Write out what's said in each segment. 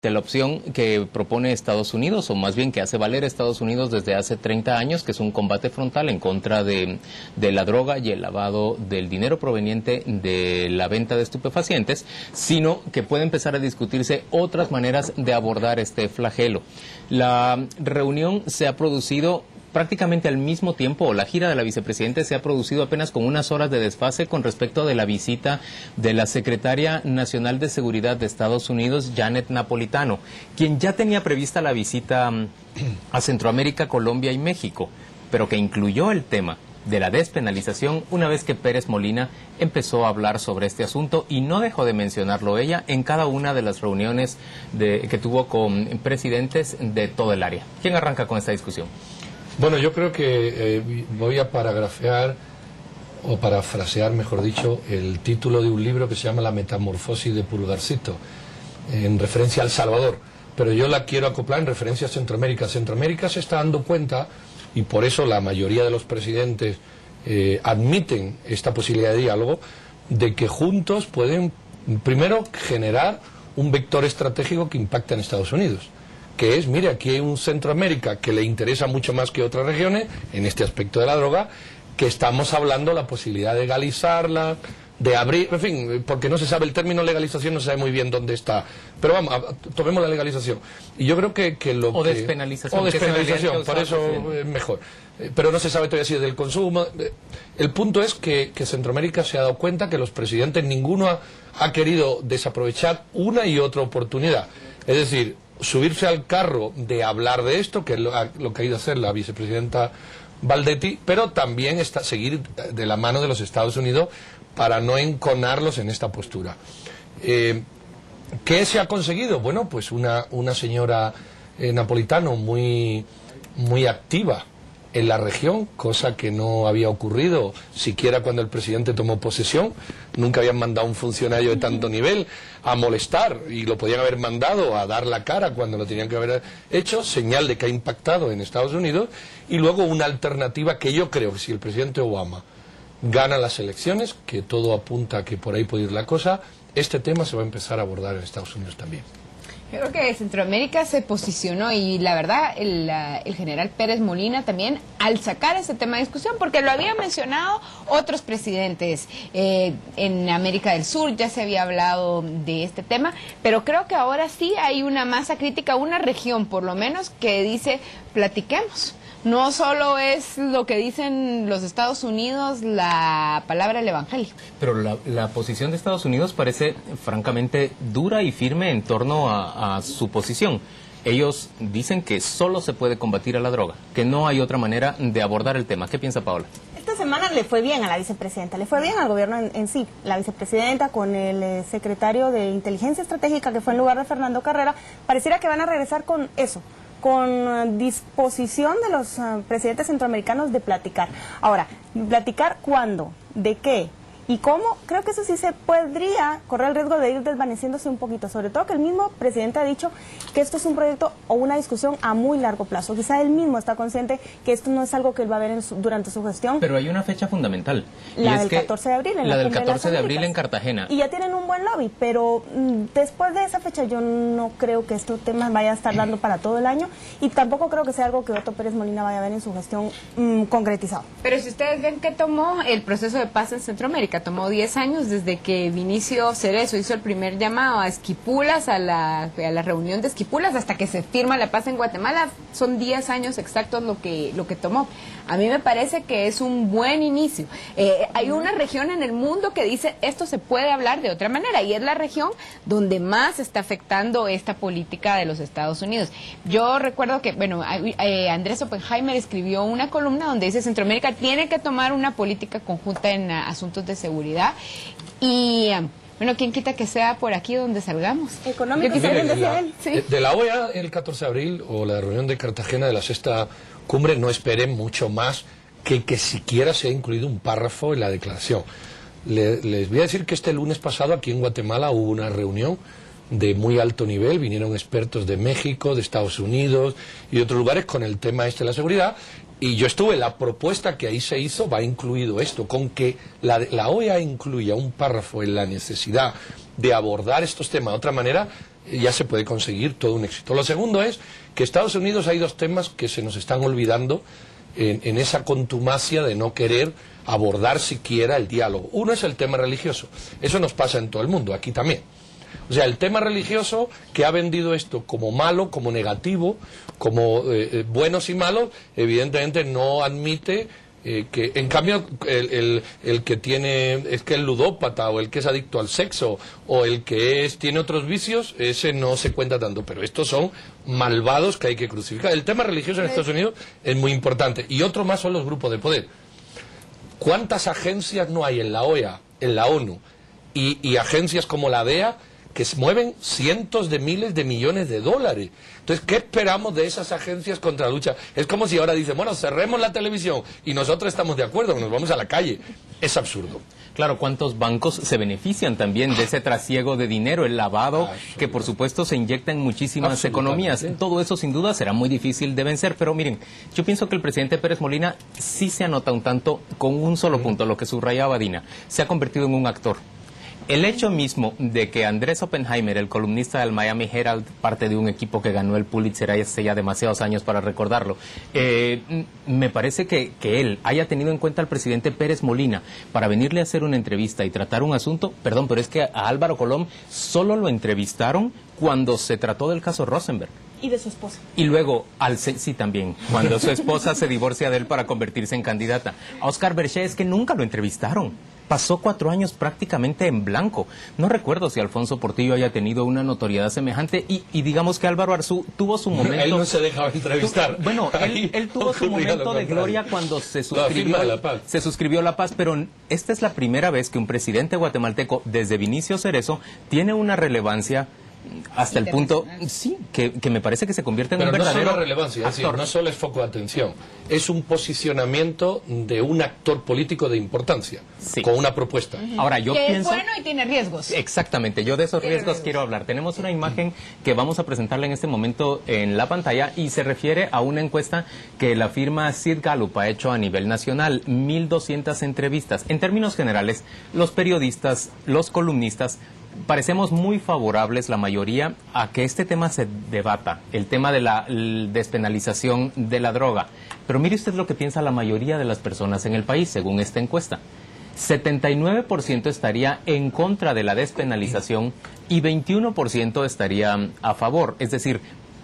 de la opción que propone Estados Unidos, o más bien que hace valer Estados Unidos desde hace 30 años, que es un combate frontal en contra de la droga y el lavado del dinero proveniente de la venta de estupefacientes, sino que puede empezar a discutirse otras maneras de abordar este flagelo. La reunión se ha producido prácticamente al mismo tiempo, o la gira de la vicepresidenta se ha producido apenas con unas horas de desfase con respecto de la visita de la secretaria nacional de Seguridad de Estados Unidos, Janet Napolitano, quien ya tenía prevista la visita a Centroamérica, Colombia y México, pero que incluyó el tema de la despenalización una vez que Pérez Molina empezó a hablar sobre este asunto y no dejó de mencionarlo ella en cada una de las reuniones que tuvo con presidentes de todo el área. ¿Quién arranca con esta discusión? Bueno, yo creo que voy a paragrafear, o parafrasear, mejor dicho, el título de un libro que se llama La metamorfosis de Pulgarcito, en referencia a El Salvador, pero yo la quiero acoplar en referencia a Centroamérica. Centroamérica se está dando cuenta, y por eso la mayoría de los presidentes admiten esta posibilidad de diálogo, de que juntos pueden, primero, generar un vector estratégico que impacta en Estados Unidos, que es, mire, aquí hay un Centroamérica que le interesa mucho más que otras regiones, en este aspecto de la droga, que estamos hablando de la posibilidad de legalizarla, de abrir, en fin, porque no se sabe el término legalización, no se sabe muy bien dónde está, pero vamos, tomemos la legalización. Y yo creo que lo o despenalización. O despenalización, por eso es mejor. Pero no se sabe todavía si es del consumo. El punto es que Centroamérica se ha dado cuenta que los presidentes, ninguno ha querido desaprovechar una y otra oportunidad. Es decir, subirse al carro de hablar de esto, que es lo que ha ido a hacer la vicepresidenta Valdetti, pero también seguir de la mano de los Estados Unidos para no enconarlos en esta postura. ¿Qué se ha conseguido? Bueno, pues una señora Napolitano muy activa en la región, cosa que no había ocurrido siquiera cuando el presidente tomó posesión. Nunca habían mandado a un funcionario de tanto nivel a molestar, y lo podían haber mandado a dar la cara cuando lo tenían que haber hecho, señal de que ha impactado en Estados Unidos. Y luego una alternativa que yo creo que si el presidente Obama gana las elecciones, que todo apunta a que por ahí puede ir la cosa, este tema se va a empezar a abordar en Estados Unidos también. Yo creo que Centroamérica se posicionó, y la verdad el general Pérez Molina también, al sacar ese tema de discusión, porque lo habían mencionado otros presidentes en América del Sur, ya se había hablado de este tema, pero creo que ahora sí hay una masa crítica, una región por lo menos, que dice platiquemos. No solo es lo que dicen los Estados Unidos, la palabra del Evangelio. Pero la posición de Estados Unidos parece francamente dura y firme en torno a su posición. Ellos dicen que solo se puede combatir a la droga, que no hay otra manera de abordar el tema. ¿Qué piensa Paola? Esta semana le fue bien a la vicepresidenta, le fue bien al gobierno en sí. La vicepresidenta con el secretario de Inteligencia Estratégica, que fue en lugar de Fernando Carrera, pareciera que van a regresar con eso, con disposición de los presidentes centroamericanos de platicar. Ahora, ¿platicar cuándo? ¿De qué? ¿Y cómo? Creo que eso sí se podría correr el riesgo de ir desvaneciéndose un poquito, sobre todo que el mismo presidente ha dicho que esto es un proyecto o una discusión a muy largo plazo. Quizá él mismo está consciente que esto no es algo que él va a ver durante su gestión. Pero hay una fecha fundamental. La del 14 de abril. La del 14 de abril en Cartagena. Y ya tienen un buen lobby, pero después de esa fecha yo no creo que estos temas vayan a estar dando para todo el año, y tampoco creo que sea algo que Otto Pérez Molina vaya a ver en su gestión concretizado. Pero si ustedes ven que tomó el proceso de paz en Centroamérica, tomó 10 años desde que Vinicio Cerezo hizo el primer llamado a Esquipulas, a la reunión de Esquipulas, hasta que se firma la paz en Guatemala. Son 10 años exactos lo que tomó. A mí me parece que es un buen inicio. Hay una región en el mundo que dice esto se puede hablar de otra manera, y es la región donde más está afectando esta política de los Estados Unidos. Yo recuerdo que, bueno, Andrés Oppenheimer escribió una columna donde dice Centroamérica tiene que tomar una política conjunta en asuntos de seguridad, y bueno, ¿quién quita que sea por aquí donde salgamos? Económico, de la OEA el 14 de abril, o la reunión de Cartagena de la sexta cumbre, no esperen mucho más que siquiera se ha incluido un párrafo en la declaración. Les voy a decir que este lunes pasado aquí en Guatemala hubo una reunión de muy alto nivel, vinieron expertos de México, de Estados Unidos y de otros lugares con el tema de la seguridad, y yo estuve, la propuesta que ahí se hizo va incluido esto, con que la OEA incluya un párrafo en la necesidad de abordar estos temas de otra manera, ya se puede conseguir todo un éxito. Lo segundo es que Estados Unidos hay dos temas que se nos están olvidando en esa contumacia de no querer abordar siquiera el diálogo. Uno es el tema religioso. Eso nos pasa en todo el mundo, aquí también. O sea, el tema religioso que ha vendido esto como malo, como negativo, como buenos y malos, evidentemente no admite que, en cambio, el que tiene, es que el ludópata o el que es adicto al sexo o el que tiene otros vicios, ese no se cuenta tanto. Pero estos son malvados que hay que crucificar. El tema religioso en Estados Unidos es muy importante. Y otro más son los grupos de poder. ¿Cuántas agencias no hay en la OEA, en la ONU y agencias como la DEA que mueven cientos de miles de millones de dólares? Entonces, ¿qué esperamos de esas agencias contra la lucha? Es como si ahora dicen, bueno, cerremos la televisión y nosotros estamos de acuerdo, nos vamos a la calle. Es absurdo. Claro, ¿cuántos bancos se benefician también de ese trasiego de dinero, el lavado, que por supuesto se inyecta en muchísimas economías? Todo eso sin duda será muy difícil de vencer, pero miren, yo pienso que el presidente Pérez Molina sí se anota un tanto con un solo punto, lo que subrayaba Dina, se ha convertido en un actor. El hecho mismo de que Andrés Oppenheimer, el columnista del Miami Herald, parte de un equipo que ganó el Pulitzer hace ya demasiados años para recordarlo, me parece que él haya tenido en cuenta al presidente Pérez Molina para venirle a hacer una entrevista y tratar un asunto, perdón, pero es que a Álvaro Colom solo lo entrevistaron cuando se trató del caso Rosenberg. Y de su esposa. Y luego, sí también, cuando su esposa se divorcia de él para convertirse en candidata. A Oscar Berché es que nunca lo entrevistaron. Pasó 4 años prácticamente en blanco. No recuerdo si Alfonso Portillo haya tenido una notoriedad semejante y digamos que Álvaro Arzú tuvo su momento... Él no se dejaba entrevistar. Bueno, él tuvo su momento de gloria cuando se suscribió la paz, pero esta es la primera vez que un presidente guatemalteco, desde Vinicio Cerezo, tiene una relevancia... hasta el punto, sí, que me parece que se convierte en un verdadero no solo relevancia, es decir, no solo es foco de atención, es un posicionamiento de un actor político de importancia, con una propuesta. Ahora, yo que pienso... es bueno y tiene riesgos. Exactamente, yo de esos riesgos quiero hablar. Tenemos una imagen que vamos a presentarle en este momento en la pantalla y se refiere a una encuesta que la firma Sid Gallup ha hecho a nivel nacional, 1.200 entrevistas. En términos generales, los periodistas, los columnistas, parecemos muy favorables, la mayoría, a que este tema se debata, el tema de la despenalización de la droga. Pero mire usted lo que piensa la mayoría de las personas en el país, según esta encuesta. 79% estaría en contra de la despenalización y 21% estaría a favor. Es decir,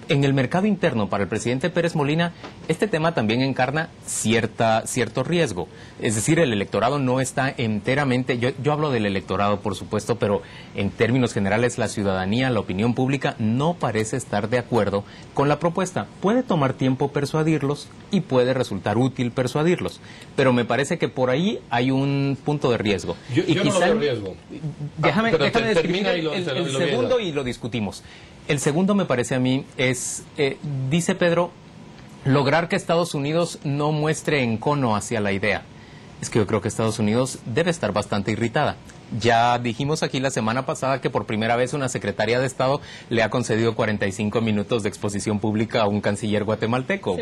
en el mercado interno para el presidente Pérez Molina, este tema también encarna cierto riesgo. Es decir, el electorado no está enteramente, yo hablo del electorado por supuesto, pero en términos generales la ciudadanía, la opinión pública no parece estar de acuerdo con la propuesta. Puede tomar tiempo persuadirlos y puede resultar útil persuadirlos, pero me parece que por ahí hay un punto de riesgo. Yo no lo veo riesgo. Déjame describir el segundo y lo discutimos. El segundo me parece a mí es, dice Pedro, lograr que Estados Unidos no muestre encono hacia la idea. Es que yo creo que Estados Unidos debe estar bastante irritada. Ya dijimos aquí la semana pasada que por primera vez una secretaria de Estado le ha concedido 45 minutos de exposición pública a un canciller guatemalteco.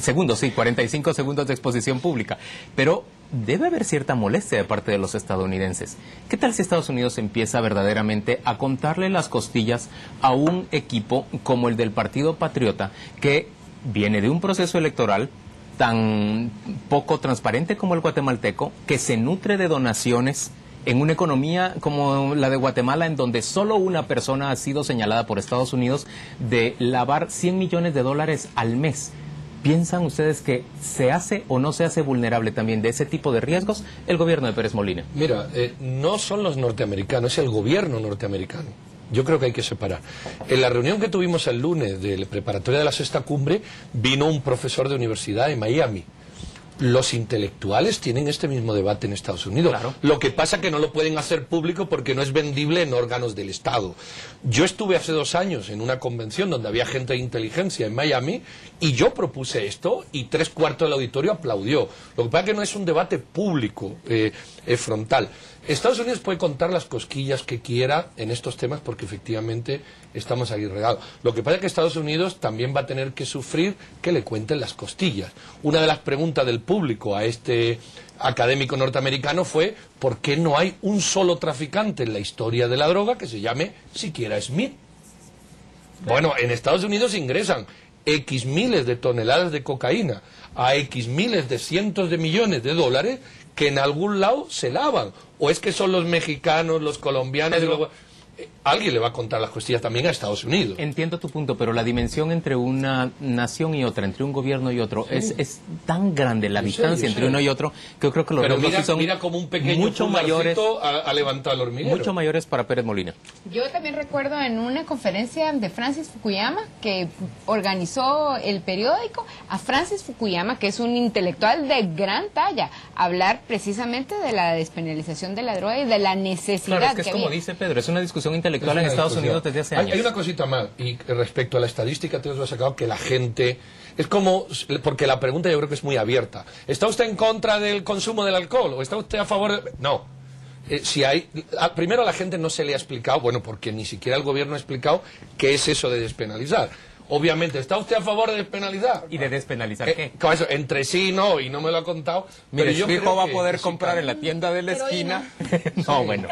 Segundos, sí, 45 segundos de exposición pública. Pero debe haber cierta molestia de parte de los estadounidenses. ¿Qué tal si Estados Unidos empieza verdaderamente a contarle las costillas a un equipo como el del Partido Patriota, que viene de un proceso electoral tan poco transparente como el guatemalteco, que se nutre de donaciones en una economía como la de Guatemala, en donde solo una persona ha sido señalada por Estados Unidos de lavar $100 millones al mes? ¿Piensan ustedes que se hace o no se hace vulnerable también de ese tipo de riesgos el gobierno de Pérez Molina? Mira, no son los norteamericanos, es el gobierno norteamericano. Yo creo que hay que separar. En la reunión que tuvimos el lunes de la preparatoria de la sexta cumbre, vino un profesor de universidad en Miami. Los intelectuales tienen este mismo debate en Estados Unidos. Claro. Lo que pasa es que no lo pueden hacer público porque no es vendible en órganos del Estado. Yo estuve hace 2 años en una convención donde había gente de inteligencia en Miami y yo propuse esto y 3/4 del auditorio aplaudió. Lo que pasa es que no es un debate público, frontal. Estados Unidos puede contar las cosquillas que quiera en estos temas porque efectivamente estamos ahí regados. Lo que pasa es que Estados Unidos también va a tener que sufrir que le cuenten las costillas. Una de las preguntas del público a este académico norteamericano fue ¿por qué no hay un solo traficante en la historia de la droga que se llame siquiera Smith? Bueno, en Estados Unidos ingresan X miles de toneladas de cocaína a X miles de cientos de millones de dólares que en algún lado se lavan. O es que son los mexicanos, los colombianos... Alguien le va a contar las costillas también a Estados Unidos. Entiendo tu punto, pero la dimensión entre una nación y otra, entre un gobierno y otro, es tan grande la distancia entre uno y otro, que yo creo que los riesgos son mira como un pequeño mucho mayores, a levantar el hormiguero. mucho mayores para Pérez Molina. Yo también recuerdo en una conferencia de Francis Fukuyama, que organizó el periódico, a Francis Fukuyama, que es un intelectual de gran talla, hablar precisamente de la despenalización de la droga y de la necesidad. Claro, es que es como dice Pedro, es una discusión intelectual en Estados Unidos desde hace años. Hay una cosita más, y respecto a la estadística te os lo he sacado, que la gente... Es como, porque la pregunta yo creo que es muy abierta. ¿Está usted en contra del consumo del alcohol? ¿O está usted a favor de...? No. Primero a la gente no se le ha explicado, bueno, porque ni siquiera el gobierno ha explicado qué es eso de despenalizar. Obviamente, ¿está usted a favor de despenalizar? ¿Y de despenalizar qué? Con eso, entre sí no, y no me lo ha contado. Mire, pero yo su hijo creo va a que poder sí, comprar claro. en la tienda de la esquina. No, bueno.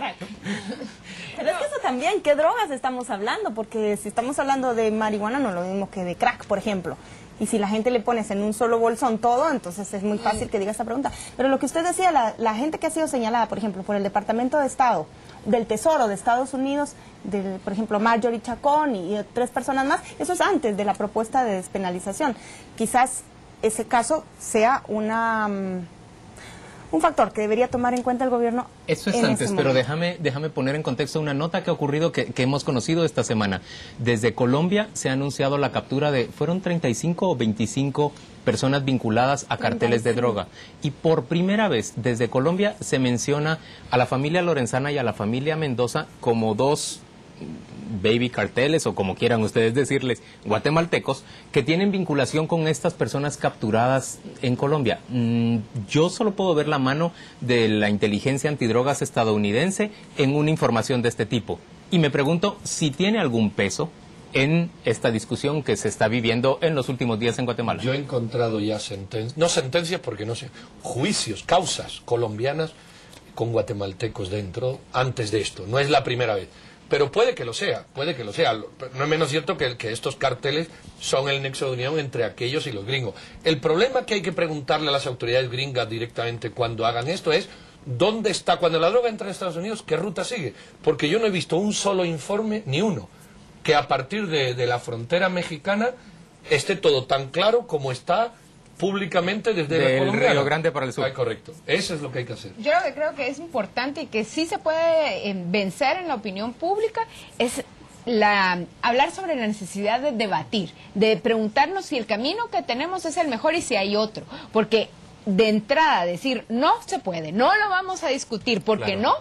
Pero es que eso también, ¿qué drogas estamos hablando? Porque si estamos hablando de marihuana, no es lo mismo que de crack, por ejemplo. Y si la gente le pones en un solo bolsón todo, entonces es muy fácil que diga esta pregunta. Pero lo que usted decía, la gente que ha sido señalada, por ejemplo, por el Departamento de Estado, del Tesoro de Estados Unidos, por ejemplo, Marjorie Chacón y 3 personas más, eso es antes de la propuesta de despenalización. Quizás ese caso sea un factor que debería tomar en cuenta el gobierno. Eso es antes, pero déjame poner en contexto una nota que ha ocurrido que hemos conocido esta semana. Desde Colombia se ha anunciado la captura fueron 35 o 25 personas vinculadas a carteles de droga. Y por primera vez desde Colombia se menciona a la familia Lorenzana y a la familia Mendoza como 2 baby carteles, o como quieran ustedes decirles, guatemaltecos, que tienen vinculación con estas personas capturadas en Colombia. Yo solo puedo ver la mano de la inteligencia antidrogas estadounidense en una información de este tipo. Y me pregunto si tiene algún peso en esta discusión que se está viviendo en los últimos días en Guatemala. Yo he encontrado ya no sentencias porque no sé, juicios, causas colombianas con guatemaltecos dentro antes de esto. No es la primera vez. Pero puede que lo sea, puede que lo sea. No es menos cierto que estos carteles son el nexo de unión entre aquellos y los gringos. El problema que hay que preguntarle a las autoridades gringas directamente cuando hagan esto es ¿dónde está? Cuando la droga entra en Estados Unidos, ¿qué ruta sigue? Porque yo no he visto un solo informe, ni uno, que a partir de la frontera mexicana esté todo tan claro como está públicamente desde la colombiana. Río Grande para el sur. Ay, correcto. Eso es lo que hay que hacer. Yo lo que creo que es importante y que sí se puede vencer en la opinión pública es hablar sobre la necesidad de debatir, de preguntarnos si el camino que tenemos es el mejor y si hay otro. Porque de entrada decir no se puede, no lo vamos a discutir porque claro. No,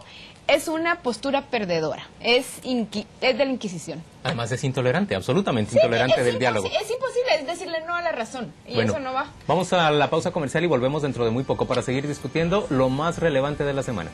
es una postura perdedora, es de la Inquisición. Además es intolerante, absolutamente intolerante del diálogo. Es imposible decirle no a la razón, y bueno, eso no va. Vamos a la pausa comercial y volvemos dentro de muy poco para seguir discutiendo lo más relevante de la semana.